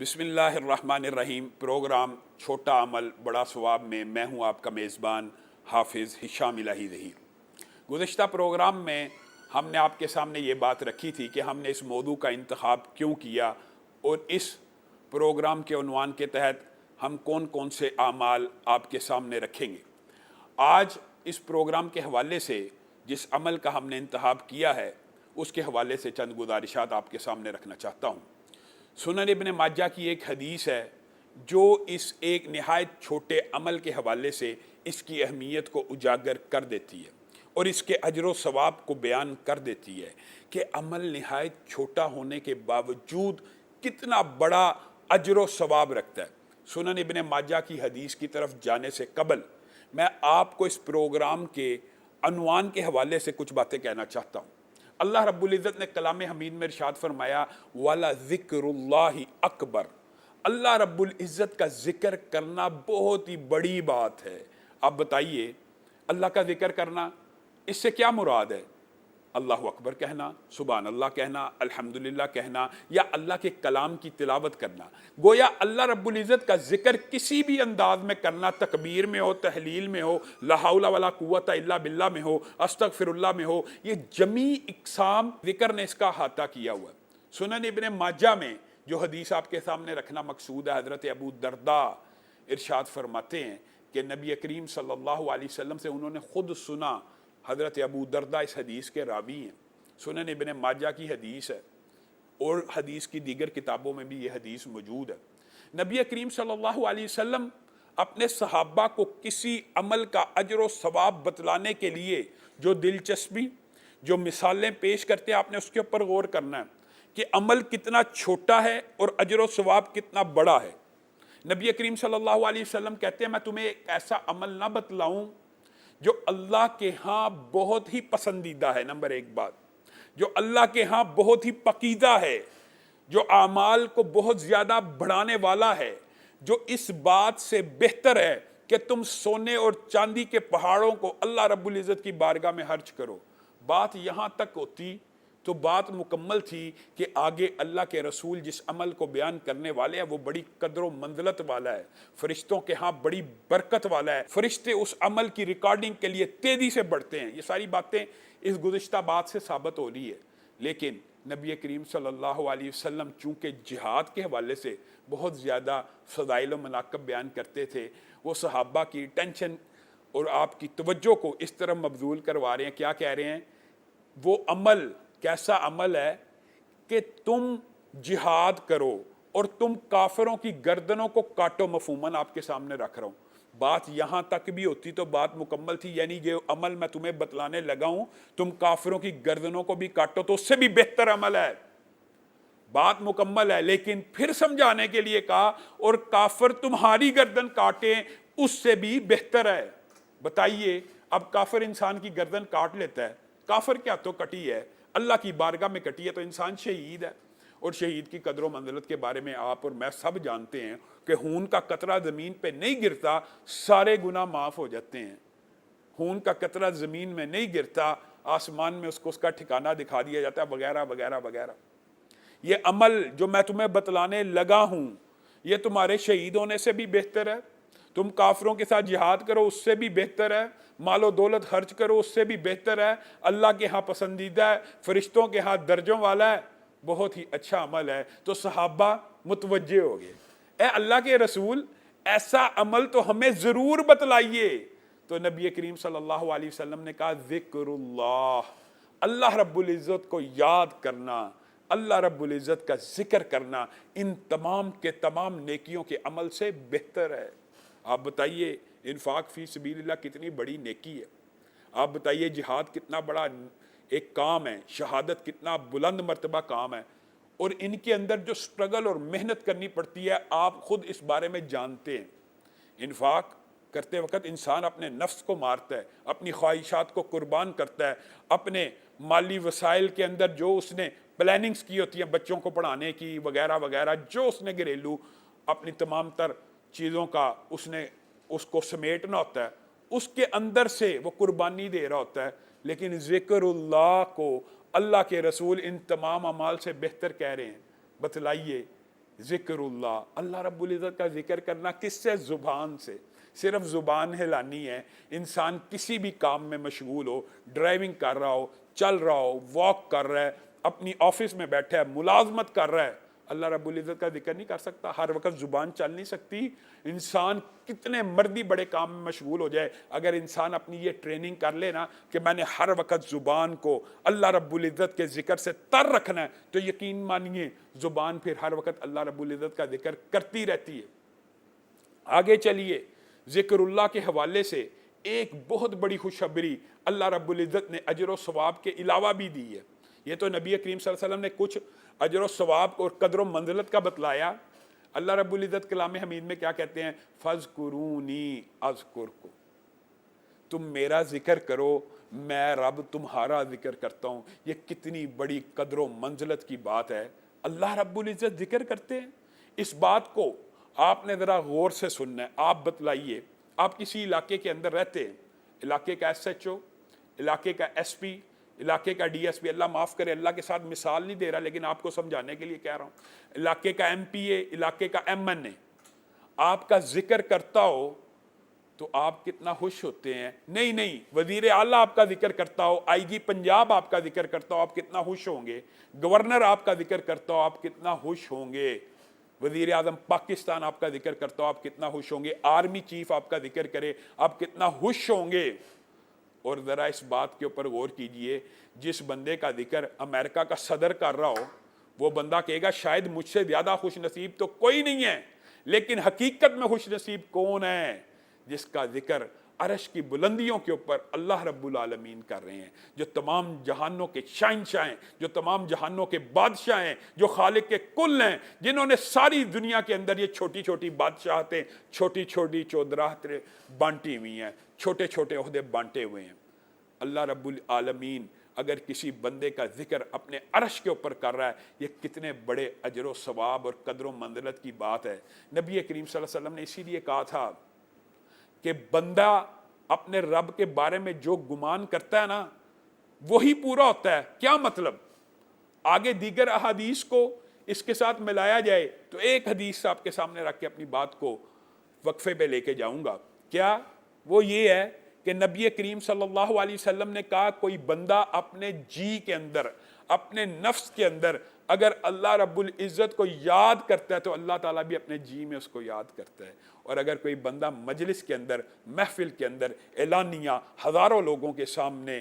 بسم اللہ الرحمن الرحیم۔ پروگرام چھوٹا عمل بڑا ثواب میں میں ہوں آپ کا میزبان حافظ ہشام الہی ظہیر۔ گزشتہ پروگرام میں ہم نے آپ کے سامنے یہ بات رکھی تھی کہ ہم نے اس موضوع کا انتخاب کیوں کیا اور اس پروگرام کے عنوان کے تحت ہم کون کون سے اعمال آپ کے سامنے رکھیں گے۔ آج اس پروگرام کے حوالے سے جس عمل کا ہم نے انتخاب کیا ہے اس کے حوالے سے چند گزارشات آپ کے سامنے رکھنا چاہتا ہوں۔ سنن ابن ماجہ کی ایک حدیث ہے جو اس ایک نہایت چھوٹے عمل کے حوالے سے اس کی اہمیت کو اجاگر کر دیتی ہے اور اس کے اجر و ثواب کو بیان کر دیتی ہے کہ عمل نہایت چھوٹا ہونے کے باوجود کتنا بڑا اجر و ثواب رکھتا ہے۔ سنن ابن ماجہ کی حدیث کی طرف جانے سے قبل میں آپ کو اس پروگرام کے عنوان کے حوالے سے کچھ باتیں کہنا چاہتا ہوں۔ اللہ رب العزت نے کلام حمید میں ارشاد فرمایا وَلَذِكْرُ اللَّهِ اکبر۔ اللہ رب العزت کا ذکر کرنا بہت ہی بڑی بات ہے۔ آپ بتائیے اللہ کا ذکر کرنا اس سے کیا مراد ہے؟ اللہ اکبر کہنا، سبحان اللہ کہنا، الحمدللہ کہنا یا اللہ کے کلام کی تلاوت کرنا۔ گویا اللہ رب العزت کا ذکر کسی بھی انداز میں کرنا، تکبیر میں ہو، تحلیل میں ہو، لا حول ولا قوت الا باللہ میں ہو، استغفر اللہ میں ہو، یہ جمیع اقسام ذکر نے اس کا احاطہ کیا ہوا ہے۔ سنن ابن ماجہ میں جو حدیث آپ کے سامنے رکھنا مقصود ہے، حضرت ابو درداء ارشاد فرماتے ہیں کہ نبی کریم صلی اللہ علیہ وسلم سے انہوں نے خود سنا۔ حضرت ابو درداء اس حدیث کے راوی ہیں، سنن ابن ماجہ کی حدیث ہے اور حدیث کی دیگر کتابوں میں بھی یہ حدیث موجود ہے۔ نبی کریم صلی اللہ علیہ وسلم اپنے صحابہ کو کسی عمل کا اجر و ثواب بتلانے کے لیے جو دلچسپی، جو مثالیں پیش کرتے ہیں، آپ نے اس کے اوپر غور کرنا ہے کہ عمل کتنا چھوٹا ہے اور اجر و ثواب کتنا بڑا ہے۔ نبی کریم صلی اللہ علیہ وسلم کہتے ہیں میں تمہیں ایک ایسا عمل نہ بتلاؤں جو اللہ کے ہاں بہت ہی پسندیدہ ہے، نمبر ایک بات، جو اللہ کے ہاں بہت ہی پاکیزہ ہے، جو اعمال کو بہت زیادہ بڑھانے والا ہے، جو اس بات سے بہتر ہے کہ تم سونے اور چاندی کے پہاڑوں کو اللہ رب العزت کی بارگاہ میں خرچ کرو۔ بات یہاں تک ہوتی تو بات مکمل تھی کہ آگے اللہ کے رسول جس عمل کو بیان کرنے والے ہیں وہ بڑی قدر و منزلت والا ہے، فرشتوں کے ہاں بڑی برکت والا ہے، فرشتے اس عمل کی ریکارڈنگ کے لیے تیزی سے بڑھتے ہیں۔ یہ ساری باتیں اس گزشتہ بات سے ثابت ہو رہی ہے، لیکن نبی کریم صلی اللہ علیہ وسلم چونکہ جہاد کے حوالے سے بہت زیادہ فضائل و مناقب بیان کرتے تھے، وہ صحابہ کی ٹینشن اور آپ کی توجہ کو اس طرح مبذول کروا رہے ہیں۔ کیا کہہ رہے ہیں؟ وہ عمل کیسا عمل ہے کہ تم جہاد کرو اور تم کافروں کی گردنوں کو کاٹو۔ مفہوماً آپ کے سامنے رکھ رہا ہوں، بات یہاں تک بھی ہوتی تو بات مکمل تھی، یعنی یہ عمل میں تمہیں بتلانے لگا ہوں تم کافروں کی گردنوں کو بھی کاٹو تو اس سے بھی بہتر عمل ہے، بات مکمل ہے، لیکن پھر سمجھانے کے لیے کہا اور کافر تمہاری گردن کاٹیں اس سے بھی بہتر ہے۔ بتائیے اب کافر انسان کی گردن کاٹ لیتا ہے، کافر کیا تو کٹی ہے، اللہ کی بارگاہ میں کٹی ہے تو انسان شہید ہے۔ اور شہید کی قدر و منزلت کے بارے میں آپ اور میں سب جانتے ہیں کہ خون کا قطرہ زمین پہ نہیں گرتا سارے گناہ معاف ہو جاتے ہیں، خون کا قطرہ زمین میں نہیں گرتا آسمان میں اس کو اس کا ٹھکانہ دکھا دیا جاتا ہے، وغیرہ وغیرہ وغیرہ۔ یہ عمل جو میں تمہیں بتلانے لگا ہوں یہ تمہارے شہید ہونے سے بھی بہتر ہے، تم کافروں کے ساتھ جہاد کرو اس سے بھی بہتر ہے، مال و دولت خرچ کرو اس سے بھی بہتر ہے، اللہ کے ہاں پسندیدہ ہے، فرشتوں کے ہاں درجوں والا ہے، بہت ہی اچھا عمل ہے۔ تو صحابہ متوجہ ہو گئے، اے اللہ کے رسول ایسا عمل تو ہمیں ضرور بتلائیے۔ تو نبی کریم صلی اللہ علیہ وسلم نے کہا ذکر اللہ، اللہ رب العزت کو یاد کرنا، اللہ رب العزت کا ذکر کرنا ان تمام کے تمام نیکیوں کے عمل سے بہتر ہے۔ آپ بتائیے انفاق فی سبیل اللہ کتنی بڑی نیکی ہے، آپ بتائیے جہاد کتنا بڑا ایک کام ہے، شہادت کتنا بلند مرتبہ کام ہے، اور ان کے اندر جو سٹرگل اور محنت کرنی پڑتی ہے آپ خود اس بارے میں جانتے ہیں۔ انفاق کرتے وقت انسان اپنے نفس کو مارتا ہے، اپنی خواہشات کو قربان کرتا ہے، اپنے مالی وسائل کے اندر جو اس نے پلاننگز کی ہوتی ہیں بچوں کو پڑھانے کی وغیرہ وغیرہ، جو اس نے گھریلو اپنی تمام تر چیزوں کا اس کو سمیٹنا ہوتا ہے، اس کے اندر سے وہ قربانی دے رہا ہوتا ہے، لیکن ذکر اللہ کو اللہ کے رسول ان تمام اعمال سے بہتر کہہ رہے ہیں۔ بتلائیے ذکر اللہ، اللہ رب العزت کا ذکر کرنا کس سے؟ زبان سے، صرف زبان ہلانی ہے. انسان کسی بھی کام میں مشغول ہو، ڈرائیونگ کر رہا ہو، چل رہا ہو، واک کر رہا ہے، اپنی آفس میں بیٹھا ہے، ملازمت کر رہا ہے، اللہ رب العزت کا ذکر نہیں کر سکتا. ہر وقت زبان چل نہیں سکتی. انسان کتنے مردی بڑے کام میں مشغول ہو جائے، اگر انسان اپنی یہ ٹریننگ کر لے نا کہ میں نے ہر وقت زبان کو اللہ رب العزت کے ذکر سے تر رکھنا ہے، تو یقین مانیے زبان پھر ہر وقت اللہ رب العزت کا ذکر کرتی رہتی ہے. آگے چلیے، ذکر اللہ کے حوالے سے ایک بہت بڑی خوشخبری اللہ رب العزت نے اجر و ثواب کے علاوہ بھی دی ہے. یہ تو نبی کریم صلی اللہ علیہ وسلم نے کچھ اجر و ثواب اور قدر و منزلت کا بتلایا. اللہ رب العزت کلام حمید میں کیا کہتے ہیں؟ فَاذْكُرُونِي أَذْكُرْكُمْ، تم میرا ذکر کرو، میں رب تمہارا ذکر کرتا ہوں. یہ کتنی بڑی قدر و منزلت کی بات ہے. اللہ رب العزت ذکر کرتے ہیں. اس بات کو آپ نے ذرا غور سے سننا ہے. آپ بتلائیے، آپ کسی علاقے کے اندر رہتے ہیں، علاقے کا SHO، علاقے کا SP، علاقے کا DSP، اللہ معاف کرے اللہ کے ساتھ مثال نہیں دے رہا لیکن آپ کو سمجھانے کے لیے کہہ رہا ہوں، علاقے کا MPA، علاقے کا MNA آپ کا ذکر کرتا ہو تو آپ کتنا خوش ہوتے ہیں. نہیں، وزیر اعلیٰ آپ کا ذکر کرتا ہو، IG پنجاب آپ کا ذکر کرتا ہو، آپ کتنا خوش ہوں گے. گورنر آپ کا ذکر کرتا ہو، آپ کتنا خوش ہوں گے. وزیر اعظم پاکستان آپ کا ذکر کرتا ہو، آپ کتنا خوش ہوں گے. آرمی چیف آپ کا ذکر کرے، آپ کتنا خوش ہوں گے. اور ذرا اس بات کے اوپر غور کیجئے، جس بندے کا ذکر امریکہ کا صدر کر رہا ہو، وہ بندہ کہے گا شاید مجھ سے زیادہ خوش نصیب تو کوئی نہیں ہے. لیکن حقیقت میں خوش نصیب کون ہے؟ جس کا ذکر عرش کی بلندیوں کے اوپر اللہ رب العالمین کر رہے ہیں، جو تمام جہانوں کے شہنشاہ ہیں، جو تمام جہانوں کے بادشاہ ہیں، جو خالق کے کل ہیں، جنہوں نے ساری دنیا کے اندر یہ چھوٹی چھوٹی بادشاہتیں، چھوٹی چھوٹی چودراہتیں بانٹی ہوئی ہیں، چھوٹے چھوٹے عہدے بانٹے ہوئے ہیں. اللہ رب العالمین اگر کسی بندے کا ذکر اپنے عرش کے اوپر کر رہا ہے، یہ کتنے بڑے اجر و ثواب اور قدر و منزلت کی بات ہے. نبی کریم صلی اللہ علیہ وسلم نے اسی لیے کہا تھا کہ بندہ اپنے رب کے بارے میں جو گمان کرتا ہے نا وہی پورا ہوتا ہے. کیا مطلب؟ آگے دیگر احادیث کو اس کے ساتھ ملایا جائے تو ایک حدیث آپ کے سامنے رکھ کے اپنی بات کو وقفے پہ لے کے جاؤں گا. کیا وہ یہ ہے کہ نبی کریم صلی اللہ علیہ وسلم نے کہا کوئی بندہ اپنے جی کے اندر، اپنے نفس کے اندر اگر اللہ رب العزت کو یاد کرتا ہے تو اللہ تعالیٰ بھی اپنے جی میں اس کو یاد کرتا ہے. اور اگر کوئی بندہ مجلس کے اندر، محفل کے اندر اعلانیہ ہزاروں لوگوں کے سامنے،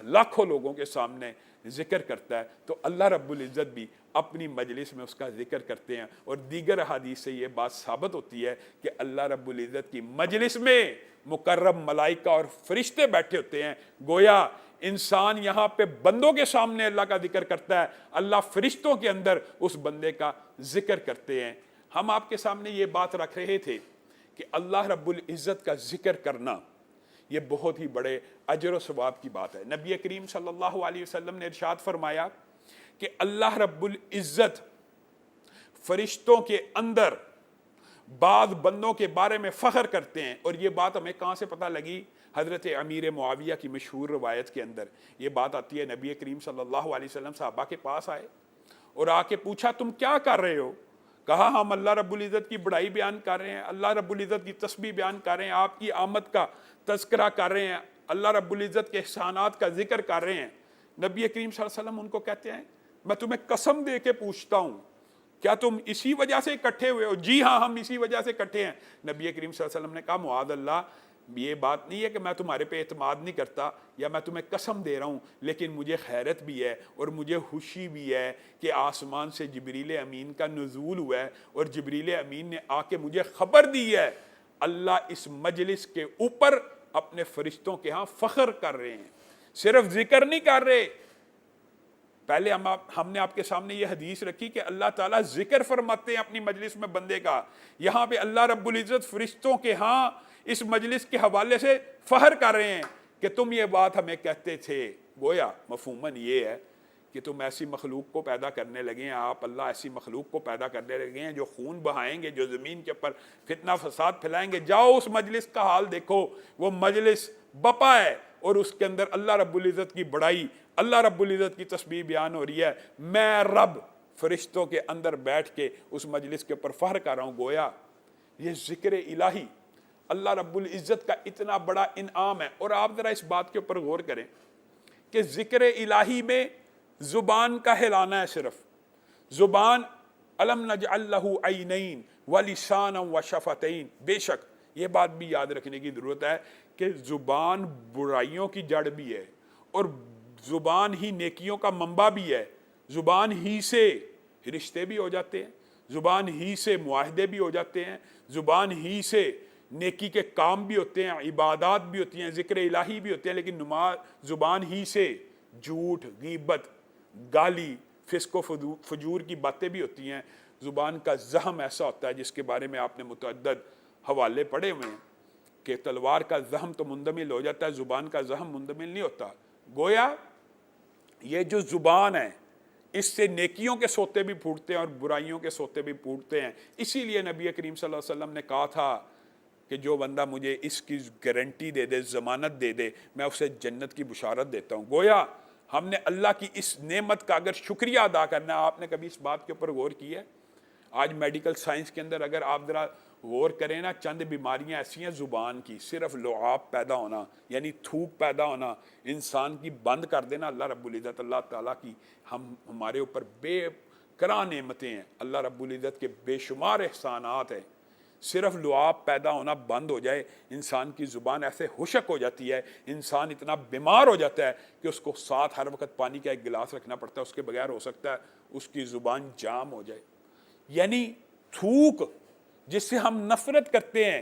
لاکھوں لوگوں کے سامنے ذکر کرتا ہے تو اللہ رب العزت بھی اپنی مجلس میں اس کا ذکر کرتے ہیں. اور دیگر احادیث سے یہ بات ثابت ہوتی ہے کہ اللہ رب العزت کی مجلس میں مقرب ملائکہ اور فرشتے بیٹھے ہوتے ہیں. گویا انسان یہاں پہ بندوں کے سامنے اللہ کا ذکر کرتا ہے، اللہ فرشتوں کے اندر اس بندے کا ذکر کرتے ہیں. ہم آپ کے سامنے یہ بات رکھ رہے تھے کہ اللہ رب العزت کا ذکر کرنا یہ بہت ہی بڑے اجر و ثواب کی بات ہے. نبی کریم صلی اللہ علیہ وسلم نے ارشاد فرمایا کہ اللہ رب العزت فرشتوں کے اندر بعض بندوں کے بارے میں فخر کرتے ہیں. اور یہ بات ہمیں کہاں سے پتہ لگی؟ حضرت امیر معاویہ کی مشہور روایت کے اندر یہ بات آتی ہے. نبی کریم صلی اللہ علیہ وسلم صحابہ کے پاس آئے اور آ کے پوچھا تم کیا کر رہے ہو؟ کہا ہم اللہ رب العزت کی بڑائی بیان کر رہے ہیں، اللہ رب العزت کی تسبیح بیان کر رہے ہیں، آپ کی آمد کا تذکرہ کر رہے ہیں، اللہ رب العزت کے احسانات کا ذکر کر رہے ہیں. نبی کریم صلی اللہ علیہ وسلم ان کو کہتے ہیں میں تمہیں قسم دے کے پوچھتا ہوں کیا تم اسی وجہ سے اکٹھے ہوئے ہو؟ جی ہاں ہم اسی وجہ سے اکٹھے ہیں. نبی کریم صلی اللہ علیہ وسلم نے کہا معاذ اللہ، یہ بات نہیں ہے کہ میں تمہارے پہ اعتماد نہیں کرتا یا میں تمہیں قسم دے رہا ہوں، لیکن مجھے خیرت بھی ہے اور مجھے خوشی بھی ہے کہ آسمان سے جبریل امین کا نزول ہوا ہے اور جبریل امین نے آ کے مجھے خبر دی ہے اللہ اس مجلس کے اوپر اپنے فرشتوں کے ہاں فخر کر رہے ہیں، صرف ذکر نہیں کر رہے. پہلے ہم نے آپ کے سامنے یہ حدیث رکھی کہ اللہ تعالیٰ ذکر فرماتے ہیں اپنی مجلس میں بندے کا. یہاں پہ اللہ رب العزت فرشتوں کے ہاں اس مجلس کے حوالے سے فخر کر رہے ہیں کہ تم یہ بات ہمیں کہتے تھے. گویا مفہوماً یہ ہے کہ تم ایسی مخلوق کو پیدا کرنے لگے ہیں، آپ اللہ ایسی مخلوق کو پیدا کرنے لگے ہیں جو خون بہائیں گے، جو زمین کے اوپر فتنہ فساد پھیلائیں گے. جاؤ اس مجلس کا حال دیکھو، وہ مجلس بپا ہے اور اس کے اندر اللہ رب العزت کی بڑائی، اللہ رب العزت کی تسبیح بیان ہو رہی ہے. میں رب فرشتوں کے اندر بیٹھ کے اس مجلس کے اوپر فخر کر رہا ہوں. گویا یہ ذکر الہی اللہ رب العزت کا اتنا بڑا انعام ہے. اور آپ ذرا اس بات کے اوپر غور کریں کہ ذکر الہی میں زبان کا ہلانا ہے صرف. زبان الم نجعل لہ عینین ولسانا وشفتین. بے شک یہ بات بھی یاد رکھنے کی ضرورت ہے کہ زبان برائیوں کی جڑ بھی ہے اور زبان ہی نیکیوں کا منبع بھی ہے. زبان ہی سے رشتے بھی ہو جاتے ہیں, زبان ہی سے معاہدے بھی ہو جاتے ہیں, زبان ہی سے نیکی کے کام بھی ہوتے ہیں, عبادات بھی ہوتی ہیں, ذکر الہی بھی ہوتے ہیں. لیکن زبان ہی سے جھوٹ, غیبت, گالی, فسق و فجور کی باتیں بھی ہوتی ہیں. زبان کا زخم ایسا ہوتا ہے جس کے بارے میں آپ نے متعدد حوالے پڑھے ہوئے ہیں کہ تلوار کا زخم تو مندمل ہو جاتا ہے, زبان کا زخم مندمل نہیں ہوتا. گویا یہ جو زبان ہے اس سے نیکیوں کے سوتے بھی پھوٹتے ہیں اور برائیوں کے سوتے بھی پھوٹتے ہیں. اسی لیے نبی کریم صلی اللہ علیہ وسلم نے کہا تھا کہ جو بندہ مجھے اس کی گارنٹی دے دے, ضمانت دے دے, میں اسے جنت کی بشارت دیتا ہوں. گویا ہم نے اللہ کی اس نعمت کا اگر شکریہ ادا کرنا ہے, آپ نے کبھی اس بات کے اوپر غور کیا ہے؟ آج میڈیکل سائنس کے اندر اگر آپ ذرا غور کریں نا, چند بیماریاں ایسی ہیں زبان کی, صرف لعاب پیدا ہونا یعنی تھوک پیدا ہونا, انسان کی بند کر دینا. اللہ رب العزت, اللہ تعالیٰ کی ہمارے اوپر بے کرا نعمتیں ہیں, اللہ رب العزت کے بے شمار احسانات ہیں. صرف لعاب پیدا ہونا بند ہو جائے, انسان کی زبان ایسے خشک ہو جاتی ہے, انسان اتنا بیمار ہو جاتا ہے کہ اس کو ساتھ ہر وقت پانی کا ایک گلاس رکھنا پڑتا ہے, اس کے بغیر ہو سکتا ہے اس کی زبان جام ہو جائے. یعنی تھوک جس سے ہم نفرت کرتے ہیں,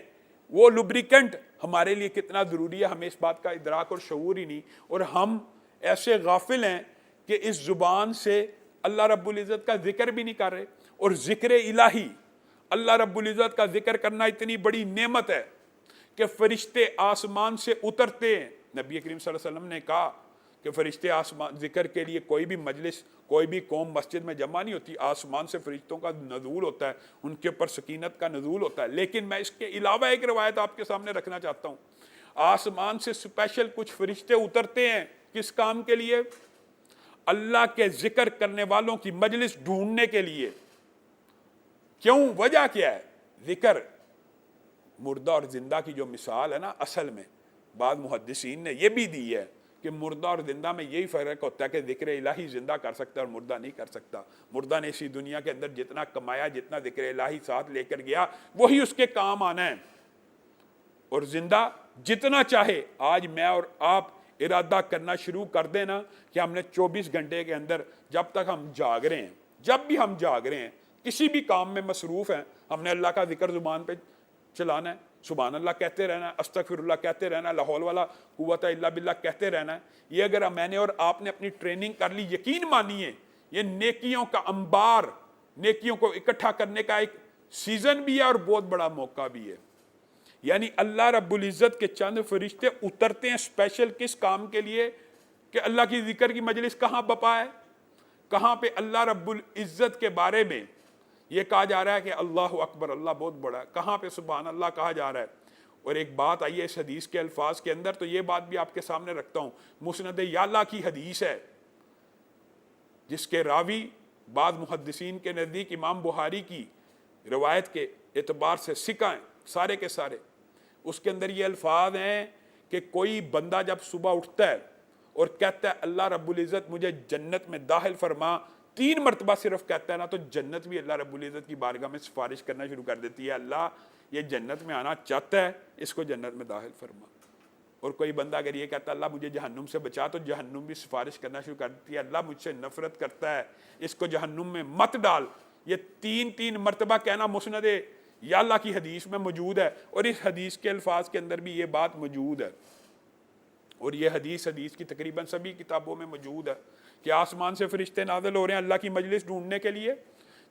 وہ لبریکنٹ ہمارے لیے کتنا ضروری ہے, ہمیں اس بات کا ادراک اور شعور ہی نہیں. اور ہم ایسے غافل ہیں کہ اس زبان سے اللہ رب العزت کا ذکر بھی نہیں کر رہے. اور ذکر الہی, اللہ رب العزت کا ذکر کرنا اتنی بڑی نعمت ہے کہ فرشتے آسمان سے اترتے ہیں. نبی کریم صلی اللہ علیہ وسلم نے کہا کہ فرشتے آسمان ذکر کے لیے, کوئی بھی مجلس, کوئی بھی قوم مسجد میں جمع نہیں ہوتی, آسمان سے فرشتوں کا نزول ہوتا ہے, ان کے اوپر سکینت کا نزول ہوتا ہے. لیکن میں اس کے علاوہ ایک روایت آپ کے سامنے رکھنا چاہتا ہوں. آسمان سے اسپیشل کچھ فرشتے اترتے ہیں, کس کام کے لیے؟ اللہ کے ذکر کرنے والوں کی مجلس ڈھونڈنے کے لیے. کیوں؟ وجہ کیا ہے؟ ذکر مردہ اور زندہ کی جو مثال ہے نا, اصل میں بعض محدثین نے یہ بھی دی ہے کہ مردہ اور زندہ میں یہی فرق ہوتا ہے کہ ذکر الہی زندہ کر سکتا ہے اور مردہ نہیں کر سکتا. مردہ نے اسی دنیا کے اندر جتنا کمایا, جتنا ذکر الہی ساتھ لے کر گیا, وہی اس کے کام آنا ہے. اور زندہ جتنا چاہے, آج میں اور آپ ارادہ کرنا شروع کر دینا کہ ہم نے 24 گھنٹے کے اندر جب تک ہم جاگ رہے ہیں, جب بھی ہم جاگ رہے ہیں, کسی بھی کام میں مصروف ہیں, ہم نے اللہ کا ذکر زبان پہ چلانا ہے, سبحان اللہ کہتے رہنا ہے, استغفر اللہ کہتے رہنا ہے, لا حول ولا قوت الا باللہ کہتے رہنا ہے. یہ اگر میں نے اور آپ نے اپنی ٹریننگ کر لی, یقین مانیے یہ نیکیوں کا انبار, نیکیوں کو اکٹھا کرنے کا ایک سیزن بھی ہے اور بہت بڑا موقع بھی ہے. یعنی اللہ رب العزت کے چند فرشتے اترتے ہیں اسپیشل کس کام کے لیے؟ کہ اللہ کی ذکر کی مجلس کہاں بپا ہے, کہاں پہ اللہ رب العزت کے بارے میں یہ کہا جا رہا ہے کہ اللہ اکبر, اللہ بہت بڑا ہے, کہاں پہ سبحان اللہ کہا جا رہا ہے. اور ایک بات آئی ہے اس حدیث کے الفاظ کے اندر, تو یہ بات بھی آپ کے سامنے رکھتا ہوں. مسند یعلا کی حدیث ہے جس کے راوی بعض محدثین کے نزدیک امام بخاری کی روایت کے اعتبار سے ثقہ ہیں سارے کے سارے. اس کے اندر یہ الفاظ ہیں کہ کوئی بندہ جب صبح اٹھتا ہے اور کہتا ہے اللہ رب العزت مجھے جنت میں داخل فرما, 3 مرتبہ صرف کہتا ہے نا, تو جنت بھی اللہ رب العزت کی بارگاہ میں سفارش کرنا شروع کر دیتی ہے, اللہ یہ جنت میں آنا چاہتا ہے, اس کو جنت میں داخل فرما. اور کوئی بندہ اگر یہ کہتا ہے اللہ مجھے جہنم سے بچا, تو جہنم بھی سفارش کرنا شروع کر دیتی ہے, اللہ مجھ سے نفرت کرتا ہے, اس کو جہنم میں مت ڈال. یہ 3 مرتبہ کہنا مسند یعلا کی حدیث میں موجود ہے, اور اس حدیث کے الفاظ کے اندر بھی یہ بات موجود ہے. اور یہ حدیث کی تقریباً سبھی کتابوں میں موجود ہے کہ آسمان سے فرشتے نازل ہو رہے ہیں اللہ کی مجلس ڈھونڈنے کے لیے,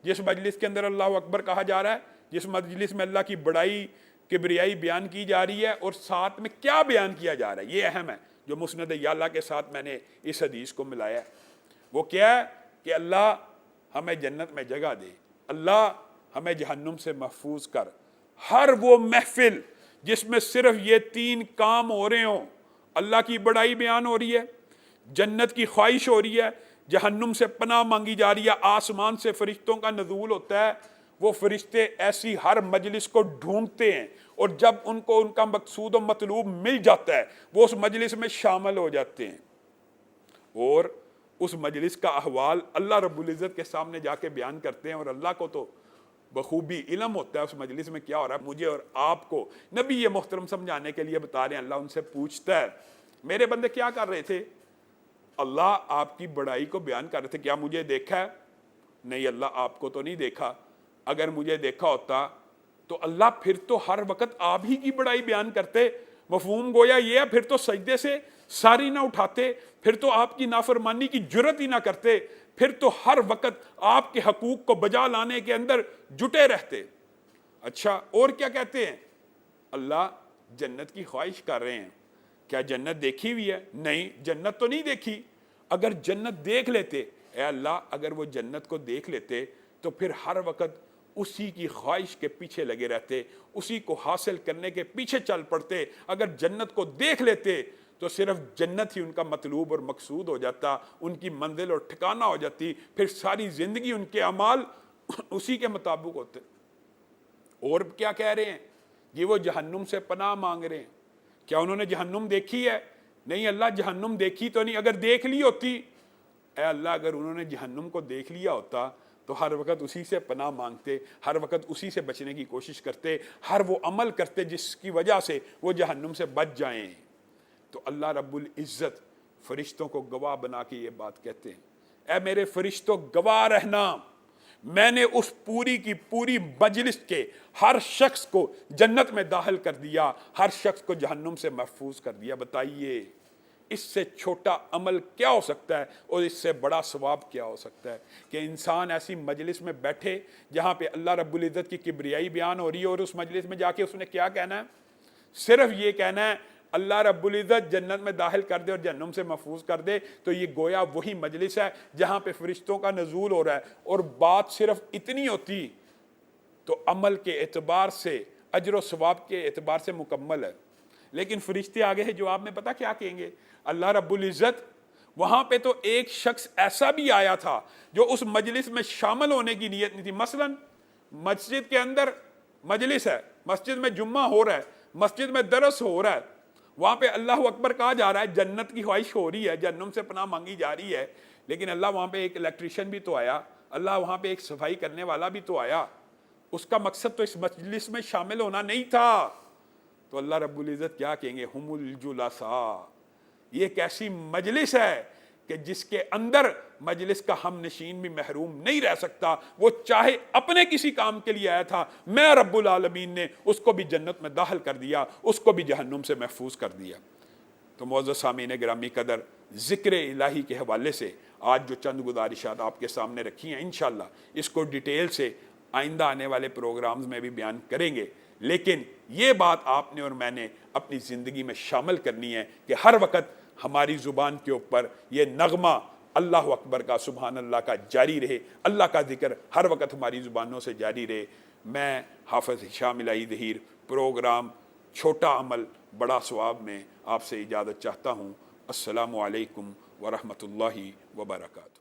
جس مجلس کے اندر اللہ اکبر کہا جا رہا ہے, جس مجلس میں اللہ کی بڑائی کبریائی بیان کی جا رہی ہے, اور ساتھ میں کیا بیان کیا جا رہا ہے, یہ اہم ہے جو مسند یعلا کے ساتھ میں نے اس حدیث کو ملایا ہے. وہ کیا ہے کہ اللہ ہمیں جنت میں جگہ دے, اللہ ہمیں جہنم سے محفوظ کر. ہر وہ محفل جس میں صرف یہ 3 کام ہو رہے ہوں, اللہ کی بڑائی بیان ہو رہی ہے, جنت کی خواہش ہو رہی ہے, جہنم سے پناہ مانگی جا رہی ہے، آسمان سے فرشتوں کا نزول ہوتا ہے، وہ فرشتے ایسی ہر مجلس کو ڈھونڈتے ہیں، اور جب ان کو ان کا مقصود و مطلوب مل جاتا ہے وہ اس مجلس میں شامل ہو جاتے ہیں، اور اس مجلس کا احوال اللہ رب العزت کے سامنے جا کے بیان کرتے ہیں، اور اللہ کو تو بخوبی علم ہوتا ہے اس مجلس میں کیا ہو رہا ہے۔ مجھے اور آپ کو نبی یہ محترم سمجھانے کے لیے بتا رہے ہیں، اللہ ان سے پوچھتا ہے میرے بندے کیا کر رہے تھے؟ اللہ آپ کی بڑائی کو بیان کر رہے تھے، کیا مجھے دیکھا ہے؟ نہیں، اللہ آپ کو تو نہیں دیکھا، اگر مجھے دیکھا ہوتا تو اللہ پھر تو ہر وقت آپ ہی کی بڑائی بیان کرتے۔ مفہوم گویا یہ ہے، پھر تو سجدے سے ساری نہ اٹھاتے، پھر تو آپ کی نافرمانی کی جرت ہی نہ کرتے، پھر تو ہر وقت آپ کے حقوق کو بجا لانے کے اندر جٹے رہتے۔ اچھا، اور کیا کہتے ہیں؟ اللہ جنت کی خواہش کر رہے ہیں، کیا جنت دیکھی ہوئی ہے؟ نہیں، جنت تو نہیں دیکھی۔ اگر جنت دیکھ لیتے، اے اللہ اگر وہ جنت کو دیکھ لیتے تو پھر ہر وقت اسی کی خواہش کے پیچھے لگے رہتے، اسی کو حاصل کرنے کے پیچھے چل پڑتے۔ اگر جنت کو دیکھ لیتے تو صرف جنت ہی ان کا مطلوب اور مقصود ہو جاتا، ان کی منزل اور ٹھکانہ ہو جاتی، پھر ساری زندگی ان کے اعمال اسی کے مطابق ہوتے۔ اور کیا کہہ رہے ہیں؟ یہ وہ جہنم سے پناہ مانگ رہے ہیں۔ کیا انہوں نے جہنم دیکھی ہے؟ نہیں اللہ، جہنم دیکھی تو نہیں، اگر دیکھ لی ہوتی، اے اللہ اگر انہوں نے جہنم کو دیکھ لیا ہوتا تو ہر وقت اسی سے پناہ مانگتے، ہر وقت اسی سے بچنے کی کوشش کرتے، ہر وہ عمل کرتے جس کی وجہ سے وہ جہنم سے بچ جائیں۔ تو اللہ رب العزت فرشتوں کو گواہ بنا کے یہ بات کہتے ہیں، اے میرے فرشتوں گواہ رہنا، میں نے اس پوری کی پوری مجلس کے ہر شخص کو جنت میں داخل کر دیا، ہر شخص کو جہنم سے محفوظ کر دیا۔ بتائیے اس سے چھوٹا عمل کیا ہو سکتا ہے، اور اس سے بڑا ثواب کیا ہو سکتا ہے کہ انسان ایسی مجلس میں بیٹھے جہاں پہ اللہ رب العزت کی کبریائی بیان ہو رہی ہے، اور اس مجلس میں جا کے اس نے کیا کہنا ہے؟ صرف یہ کہنا ہے اللہ رب العزت جنت میں داخل کر دے اور جہنم سے محفوظ کر دے۔ تو یہ گویا وہی مجلس ہے جہاں پہ فرشتوں کا نزول ہو رہا ہے، اور بات صرف اتنی ہوتی تو عمل کے اعتبار سے، اجر و ثواب کے اعتبار سے مکمل ہے۔ لیکن فرشتے آگے ہے جواب میں پتہ کیا کہیں گے؟ اللہ رب العزت وہاں پہ تو ایک شخص ایسا بھی آیا تھا جو اس مجلس میں شامل ہونے کی نیت نہیں تھی۔ مثلا مسجد کے اندر مجلس ہے، مسجد میں جمعہ ہو رہا ہے، مسجد میں درس ہو رہا ہے، وہاں پہ اللہ اکبر کہا جا رہا ہے، جنت کی خواہش ہو رہی ہے، جہنم سے پناہ مانگی جا رہی ہے، لیکن اللہ وہاں پہ ایک الیکٹریشین بھی تو آیا، اللہ وہاں پہ ایک صفائی کرنے والا بھی تو آیا، اس کا مقصد تو اس مجلس میں شامل ہونا نہیں تھا۔ تو اللہ رب العزت کیا کہیں گے؟ ہم الجلساء، یہ ایک ایسی مجلس ہے کہ جس کے اندر مجلس کا ہم نشین بھی محروم نہیں رہ سکتا، وہ چاہے اپنے کسی کام کے لیے آیا تھا، میں رب العالمین نے اس کو بھی جنت میں داخل کر دیا، اس کو بھی جہنم سے محفوظ کر دیا۔ تو معزز سامعین گرامی قدر، ذکر الہی کے حوالے سے آج جو چند گزارشات آپ کے سامنے رکھی ہیں، انشاءاللہ اس کو ڈیٹیل سے آئندہ آنے والے پروگرامز میں بھی بیان کریں گے، لیکن یہ بات آپ نے اور میں نے اپنی زندگی میں شامل کرنی ہے کہ ہر وقت ہماری زبان کے اوپر یہ نغمہ اللہ اکبر کا، سبحان اللہ کا جاری رہے، اللہ کا ذکر ہر وقت ہماری زبانوں سے جاری رہے۔ میں حافظ ہشام الہی ظہیر پروگرام چھوٹا عمل بڑا ثواب میں آپ سے اجازت چاہتا ہوں۔ السلام علیکم ورحمۃ اللہ وبرکاتہ۔